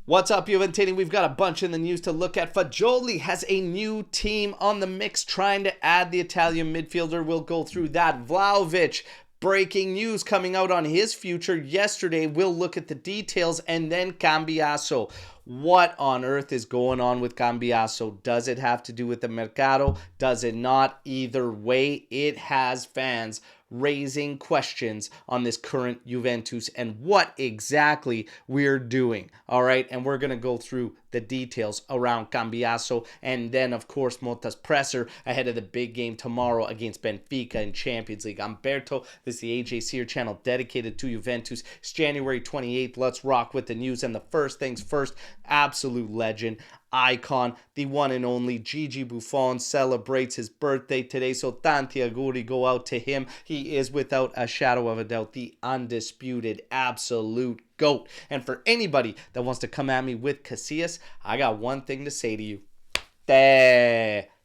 What's up, Juventini? We've got a bunch in the news to look at. Fagioli has a new team on the mix trying to add the Italian midfielder. We'll go through that. Vlahovic, breaking news coming out on his future yesterday. We'll look at the details. And then Cambiaso. What on earth is going on with Cambiaso? Does it have to do with the Mercado? Does it not? Either way, it has fans raising questions on this current Juventus and what exactly we're doing. All right, and we're going to go through the details around Cambiaso and then, of course, Motta's presser ahead of the big game tomorrow against Benfica in Champions League. I'm Berto. This is the AJ Sear channel dedicated to Juventus. It's January 28th. Let's rock with the news. And the first things first, absolute legend, icon, the one and only Gigi Buffon celebrates his birthday today, so tanti auguri go out to him. He is without a shadow of a doubt the undisputed absolute GOAT. And for anybody that wants to come at me with Casillas, I got one thing to say to you.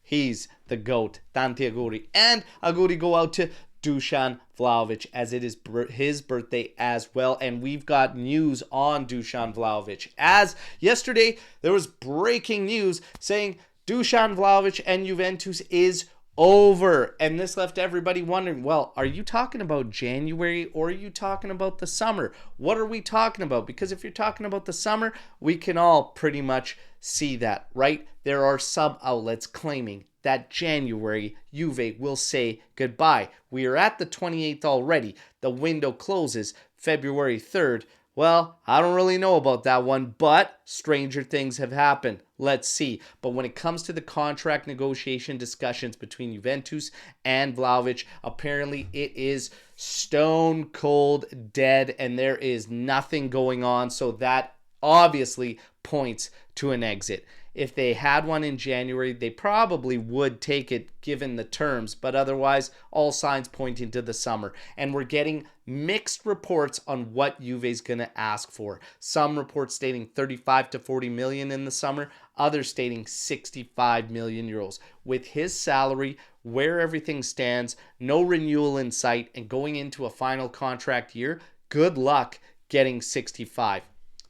He's the GOAT. Tanti auguri. And auguri go out to Dusan Vlahovic, as it is his birthday as well. And we've got news on Dusan Vlahovic. As yesterday, there was breaking news saying Dusan Vlahovic and Juventus is over. And this left everybody wondering, well, are you talking about January or are you talking about the summer? What are we talking about? Because if you're talking about the summer, we can all pretty much see that, right? There are sub-outlets claiming that January Juve will say goodbye. We are at the 28th already. The window closes February 3rd. Well, I don't really know about that one, but stranger things have happened. Let's see. But when it comes to the contract negotiation discussions between Juventus and Vlahovic, apparently it is stone cold dead and there is nothing going on. So that obviously points to an exit. If they had one in January, they probably would take it given the terms, but otherwise, all signs pointing to the summer. And we're getting mixed reports on what Juve's going to ask for. Some reports stating 35 to 40 million in the summer, others stating 65 million euros. With his salary, where everything stands, no renewal in sight, and going into a final contract year, good luck getting 65.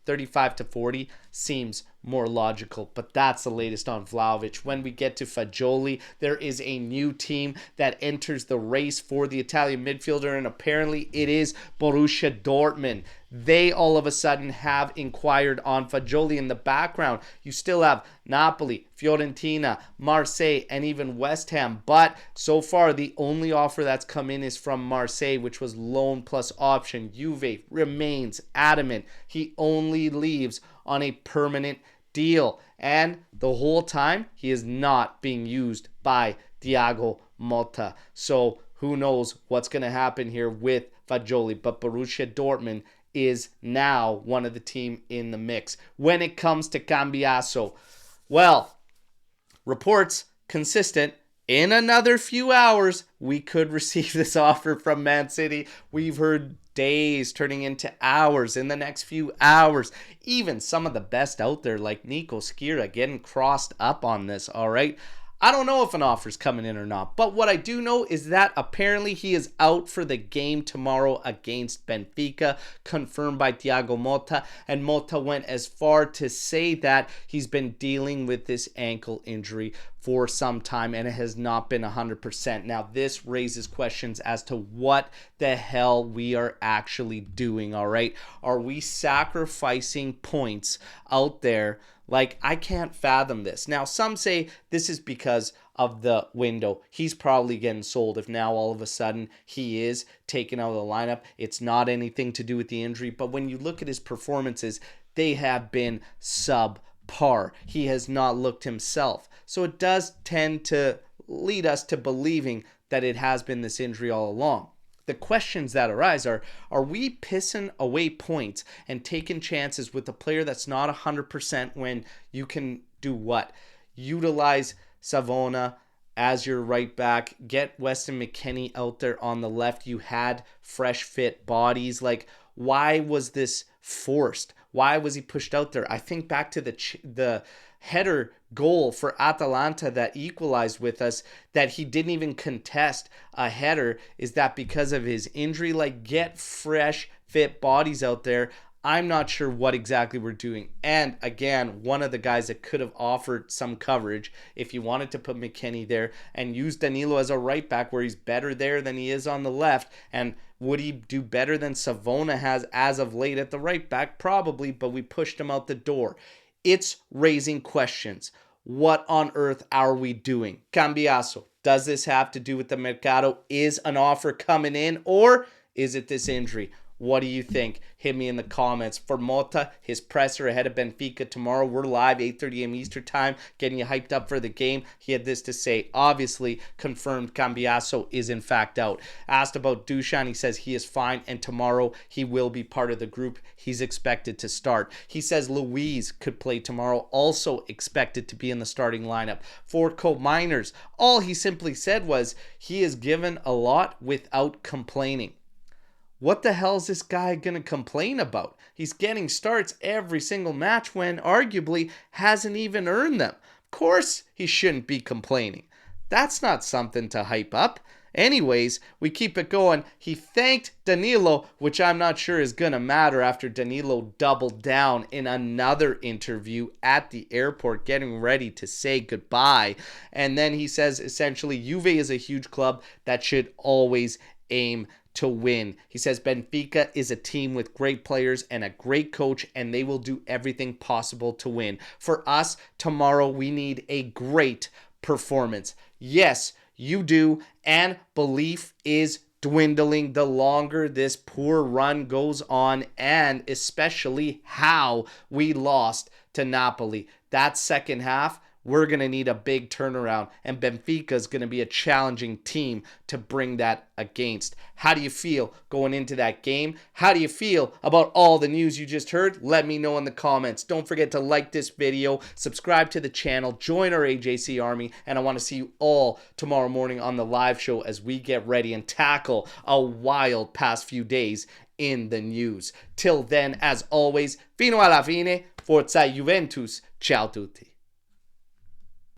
35 to 40 seems more logical, but that's the latest on Vlahovic. When we get to Fagioli, there is a new team that enters the race for the Italian midfielder, and apparently it is Borussia Dortmund. They all of a sudden have inquired on Fagioli. In the background, you still have Napoli, Fiorentina, Marseille, and even West Ham. But so far, the only offer that's come in is from Marseille, which was loan plus option. Juve remains adamant he only leaves on a permanent deal. And the whole time, he is not being used by Thiago Motta. So who knows what's going to happen here with Fagioli. But Borussia Dortmund is now one of the team in the mix. When it comes to Cambiaso, well, reports consistent. In another few hours, we could receive this offer from Man City. We've heard days turning into hours in the next few hours. Even some of the best out there like Nico Skira getting crossed up on this, all right? I don't know if an offer's coming in or not, but what I do know is that apparently he is out for the game tomorrow against Benfica, confirmed by Thiago Motta, and Motta went as far to say that he's been dealing with this ankle injury for some time and it has not been 100%. Now, this raises questions as to what the hell we are actually doing, all right? Are we sacrificing points out there? Like, I can't fathom this. Now, some say this is because of the window. He's probably getting sold if now all of a sudden he is taken out of the lineup. It's not anything to do with the injury. But when you look at his performances, they have been subpar. He has not looked himself. So it does tend to lead us to believing that it has been this injury all along. The questions that arise are we pissing away points and taking chances with a player that's not 100% when you can do what? Utilize Savona as your right back, get Weston McKennie out there on the left. You had fresh fit bodies. Like, why was this forced? Why was he pushed out there? I think back to the header goal for Atalanta that equalized with us, that he didn't even contest a header. Is that because of his injury? Like, get fresh, fit bodies out there. I'm not sure what exactly we're doing. And again, one of the guys that could have offered some coverage if you wanted to put McKennie there and use Danilo as a right back where he's better there than he is on the left. And would he do better than Savona has as of late at the right back? Probably, but we pushed him out the door. It's raising questions. What on earth are we doing? Cambiaso, does this have to do with the Mercado? Is an offer coming in, or is it this injury? What do you think? Hit me in the comments. For Mota, his presser ahead of Benfica tomorrow. We're live, 8:30 a.m. Eastern time, getting you hyped up for the game. He had this to say. Obviously, confirmed Cambiaso is in fact out. Asked about Dusan, he says he is fine, and tomorrow he will be part of the group. He's expected to start. He says Luis could play tomorrow, also expected to be in the starting lineup. For Co-Miners, all he simply said was he is given a lot without complaining. What the hell is this guy going to complain about? He's getting starts every single match when arguably hasn't even earned them. Of course he shouldn't be complaining. That's not something to hype up. Anyways, we keep it going. He thanked Danilo, which I'm not sure is going to matter after Danilo doubled down in another interview at the airport, getting ready to say goodbye. And then he says essentially Juve is a huge club that should always aim to win. He says Benfica is a team with great players and a great coach, and they will do everything possible to win. For us, tomorrow, we need a great performance. Yes, you do, and belief is dwindling the longer this poor run goes on, and especially how we lost to Napoli. That second half, we're going to need a big turnaround, and Benfica is going to be a challenging team to bring that against. How do you feel going into that game? How do you feel about all the news you just heard? Let me know in the comments. Don't forget to like this video, subscribe to the channel, join our AJC Army, and I want to see you all tomorrow morning on the live show as we get ready and tackle a wild past few days in the news. Till then, as always, fino alla fine, forza Juventus, ciao tutti.